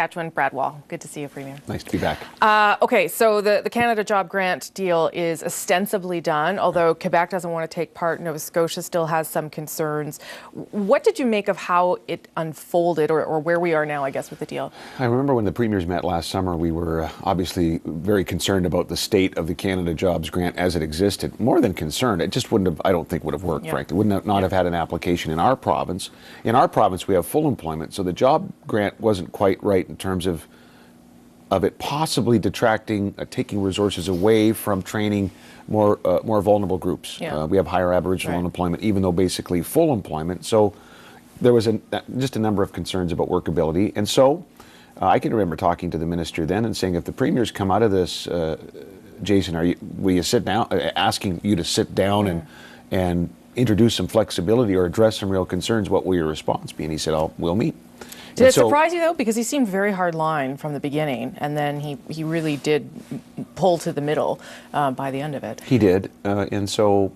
Saskatchewan, Brad Wall. Good to see you, Premier. Nice to be back. Okay, so the Canada Job Grant deal is ostensibly done, although Quebec doesn't want to take part. Nova Scotia still has some concerns. What did you make of how it unfolded, or where we are now, I guess, with the deal? I remember when the premiers met last summer, we were obviously very concerned about the state of the Canada Jobs Grant as it existed. More than concerned, it just wouldn't have, I don't think, would have worked, frankly. Would not have had an application in our province. In our province, we have full employment, so the job grant wasn't quite right in terms of it possibly detracting, taking resources away from training more vulnerable groups. We have higher Aboriginal unemployment, even though basically full employment. So there was just a number of concerns about workability. And so I can remember talking to the minister then and saying, if the premiers come out of this, Jason, will you sit down, asking you to sit down and introduce some flexibility or address some real concerns, what will your response be? And he said, oh, we'll meet. Did it surprise you, though? Because he seemed very hard line from the beginning, and then he really did pull to the middle by the end of it. He did, and so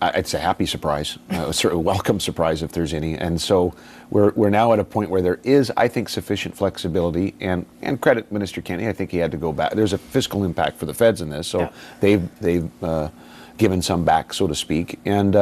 it's a happy surprise, a sort of welcome surprise if there's any. And so we're now at a point where there is, I think, sufficient flexibility, and credit Minister Kenney. I think he had to go back. There's a fiscal impact for the feds in this, so they've given some back, so to speak. And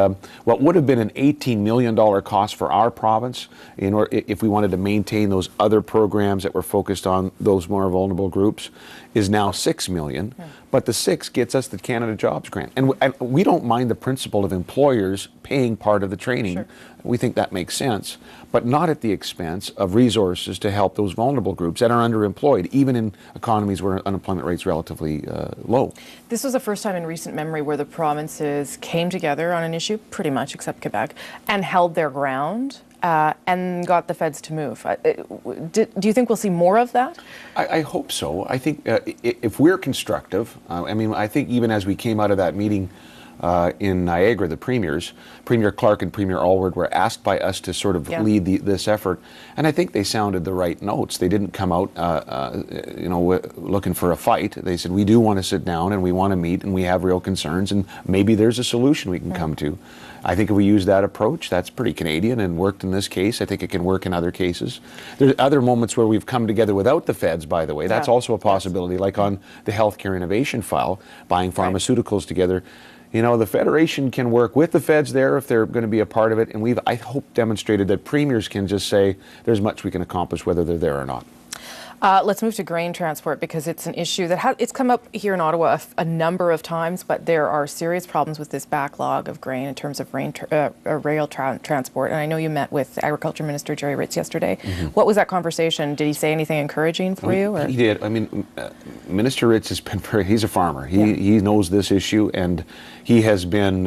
what would have been an $18 million cost for our province, if we wanted to maintain those other programs that were focused on those more vulnerable groups, is now $6 million. But the 6 gets us the Canada Jobs Grant. And we don't mind the principle of employers paying part of the training. We think that makes sense, but not at the expense of resources to help those vulnerable groups that are underemployed, even in economies where unemployment rate's relatively low. This was the first time in recent memory where the provinces came together on an issue, pretty much except Quebec, and held their ground and got the feds to move. Do you think we'll see more of that? I hope so. I think if we're constructive, I think even as we came out of that meeting in Niagara, the premiers, Premier Clark and Premier Alward, were asked by us to sort of lead this effort, and I think they sounded the right notes. They didn't come out, looking for a fight. They said, we do want to sit down and we want to meet and we have real concerns and maybe there's a solution we can come to. I think if we use that approach, that's pretty Canadian and worked in this case. I think it can work in other cases. There's other moments where we've come together without the feds, by the way. That's also a possibility, like on the healthcare innovation file, buying pharmaceuticals together. The Federation can work with the feds there if they're going to be a part of it, and we've, I hope, demonstrated that premiers can just say there's much we can accomplish whether they're there or not. Let's move to grain transport, because it's an issue that it's come up here in Ottawa a number of times, but there are serious problems with this backlog of grain in terms of rail transport. And I know you met with Agriculture Minister Jerry Ritz yesterday. What was that conversation? Did he say anything encouraging for you? Or? He did. Minister Ritz has been he's a farmer. He knows this issue, and he has been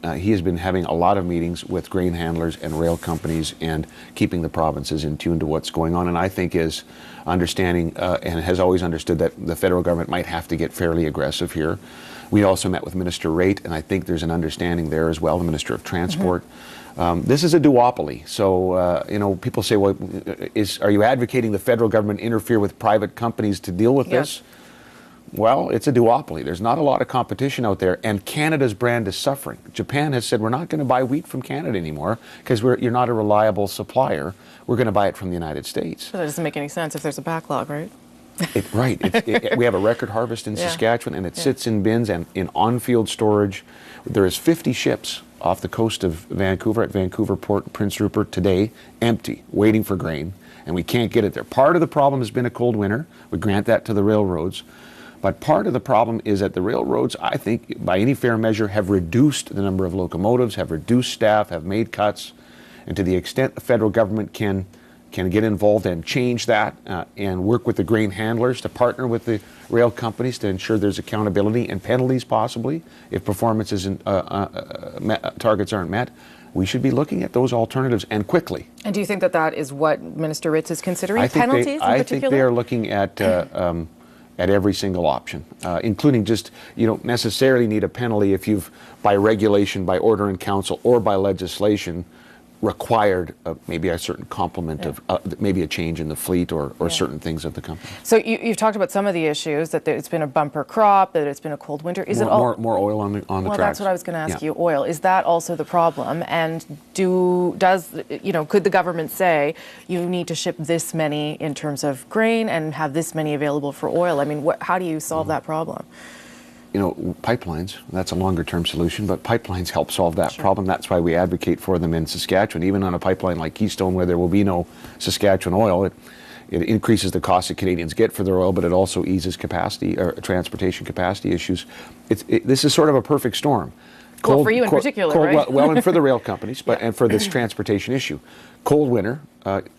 having a lot of meetings with grain handlers and rail companies and keeping the provinces in tune to what's going on. And I think is understanding and has always understood that the federal government might have to get fairly aggressive here. We also met with Minister Raitt, and I think there's an understanding there as well, the Minister of Transport. This is a duopoly. So, people say, well, are you advocating the federal government interfere with private companies to deal with this? Well, it's a duopoly. There's not a lot of competition out there, and Canada's brand is suffering. Japan has said, we're not going to buy wheat from Canada anymore because you're not a reliable supplier. We're going to buy it from the United States. But that doesn't make any sense if there's a backlog, right? We have a record harvest in Saskatchewan, and it sits in bins and in on-field storage. There is 50 ships off the coast of Vancouver at Vancouver Port, Prince Rupert today, empty, waiting for grain, and we can't get it there. Part of the problem has been a cold winter. We grant that to the railroads. But part of the problem is that the railroads, I think, by any fair measure, have reduced the number of locomotives, have reduced staff, have made cuts. And to the extent the federal government can get involved and change that and work with the grain handlers to partner with the rail companies to ensure there's accountability and penalties possibly if performance isn't, targets aren't met, we should be looking at those alternatives, and quickly. And do you think that is what Minister Ritz is considering, penalties in particular? I think they are looking at every single option, including just, you don't necessarily need a penalty if you've, by regulation, by order in council, or by legislation, required maybe a certain complement of maybe a change in the fleet or certain things of the company. So you've talked about some of the issues, that it's been a bumper crop, that it's been a cold winter. Is it all more oil on the tracks? Well, that's what I was going to ask you. Oil, is that also the problem? And could the government say you need to ship this many in terms of grain and have this many available for oil? I mean, how do you solve that problem? Pipelines, that's a longer term solution, but pipelines help solve that problem. That's why we advocate for them in Saskatchewan. Even on a pipeline like Keystone, where there will be no Saskatchewan oil, it increases the cost that Canadians get for their oil, but it also eases capacity or transportation capacity issues. This is sort of a perfect storm. Cold, for you in particular, right? Well, and for the rail companies, and for this transportation issue. Cold winter,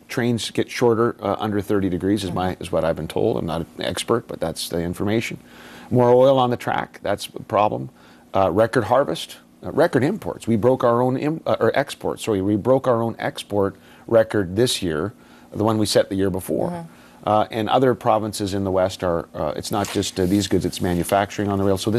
trains get shorter under 30 degrees is what I've been told. I'm not an expert, but that's the information. More oil on the track, that's a problem. Record harvest, record imports. We broke our own exports. Sorry, we broke our own export record this year, the one we set the year before. And other provinces in the West are, it's not just these goods, it's manufacturing on the rail. So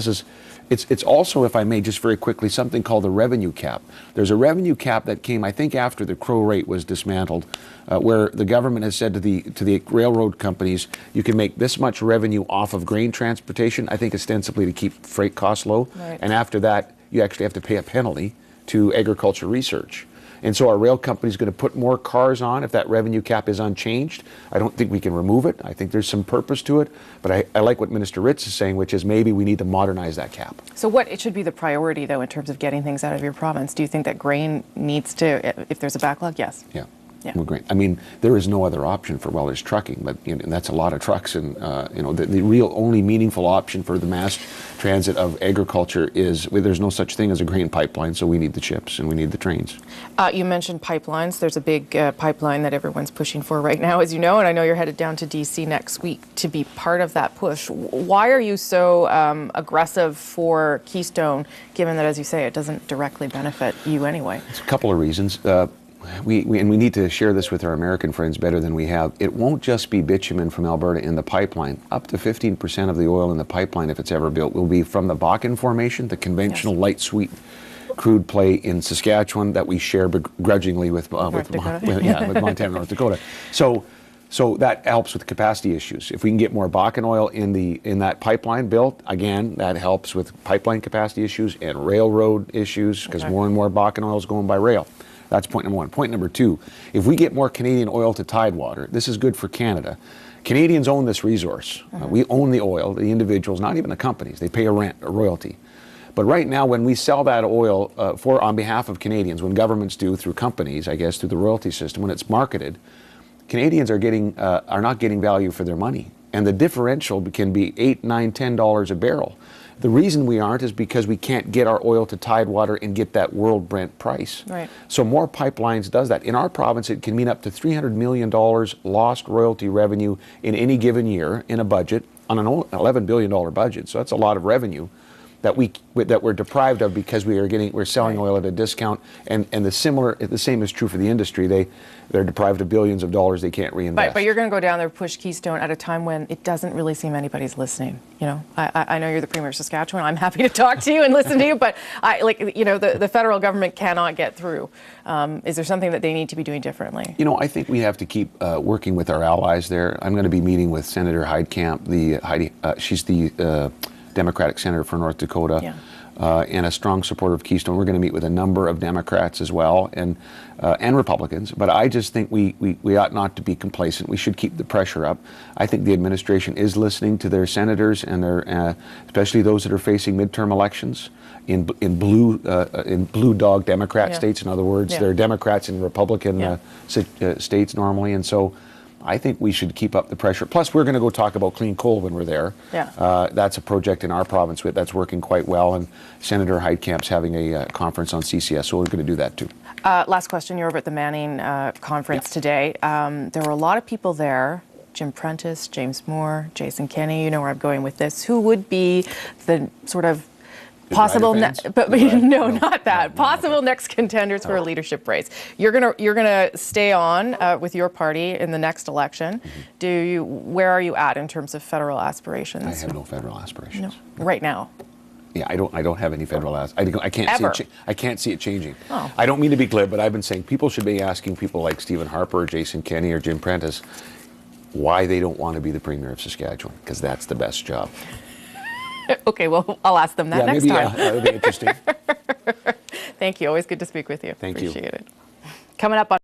it's also, if I may, just very quickly, something called the revenue cap. There's a revenue cap that came, I think, after the Crow rate was dismantled, where the government has said to the railroad companies, you can make this much revenue off of grain transportation, I think ostensibly to keep freight costs low. Right. And after that, you actually have to pay a penalty to agriculture research. And so our rail company is going to put more cars on if that revenue cap is unchanged. I don't think we can remove it. I think there's some purpose to it. But I like what Minister Ritz is saying, which is maybe we need to modernize that cap. So it should be the priority, though, in terms of getting things out of your province? Do you think that grain needs to, if there's a backlog? Yes. Yeah. Well, great. I mean, there is no other option for, there's trucking, but and that's a lot of trucks. And, the real only meaningful option for the mass transit of agriculture is, there's no such thing as a grain pipeline, so we need the chips and we need the trains. You mentioned pipelines. There's a big pipeline that everyone's pushing for right now, as you know, and I know you're headed down to D.C. next week to be part of that push. Why are you so aggressive for Keystone, given that, as you say, it doesn't directly benefit you anyway? It's a couple of reasons. We need to share this with our American friends better than we have. It won't just be bitumen from Alberta in the pipeline. Up to 15% of the oil in the pipeline, if it's ever built, will be from the Bakken Formation, the conventional light sweet crude play in Saskatchewan that we share begrudgingly with Montana and North Dakota. So that helps with capacity issues. If we can get more Bakken oil in that pipeline built, again, that helps with pipeline capacity issues and railroad issues, because more and more Bakken oil is going by rail. That's point number one. Point number two, if we get more Canadian oil to Tidewater, this is good for Canada. Canadians own this resource. We own the oil, the individuals, not even the companies. They pay a royalty. But right now, when we sell that oil on behalf of Canadians, when governments do through companies, I guess, through the royalty system, when it's marketed, Canadians are not getting value for their money. And the differential can be $8, $9, $10 a barrel. The reason we aren't is because we can't get our oil to Tidewater and get that world Brent price. Right. So more pipelines does that. In our province, it can mean up to $300 million lost royalty revenue in any given year in a budget, on an $11 billion budget. So that's a lot of revenue that we're deprived of because we're selling oil at a discount, and the same is true for the industry. They're deprived of billions of dollars they can't reinvest. But you're going to go down there, push Keystone at a time when it doesn't really seem anybody's listening. I know you're the Premier of Saskatchewan. I'm happy to talk to you and listen to you, but the federal government cannot get through. Is there something that they need to be doing differently? I think we have to keep working with our allies there. I'm going to be meeting with Senator Heidkamp. She's the Democratic Senator for North Dakota, and a strong supporter of Keystone. We're going to meet with a number of Democrats as well, and Republicans. But I just think we ought not to be complacent. We should keep the pressure up. I think the administration is listening to their senators and their, especially those that are facing midterm elections in blue dog Democrat states. In other words, they're Democrats in Republican states normally, and so I think we should keep up the pressure. Plus, we're going to go talk about clean coal when we're there. That's a project in our province that's working quite well, and Senator Heidkamp's having a conference on CCS, so we're going to do that too. Last question. You're over at the Manning conference today. There were a lot of people there. Jim Prentice, James Moore, Jason Kenney. You know where I'm going with this. Who would be the sort of possible, not that. Possible next contenders for a leadership race. You're gonna stay on with your party in the next election. Where are you at in terms of federal aspirations? I have no federal aspirations. No. Right now. Yeah, I don't have any federal ask. I can't Ever. see it. I can't see it changing. Oh. I don't mean to be glib, but I've been saying people should be asking people like Stephen Harper, or Jason Kenney, or Jim Prentice why they don't want to be the Premier of Saskatchewan, because that's the best job. Okay, well, I'll ask them that next maybe, time. Yeah, that would be interesting. Thank you. Always good to speak with you. Thank you. Appreciate it. Coming up on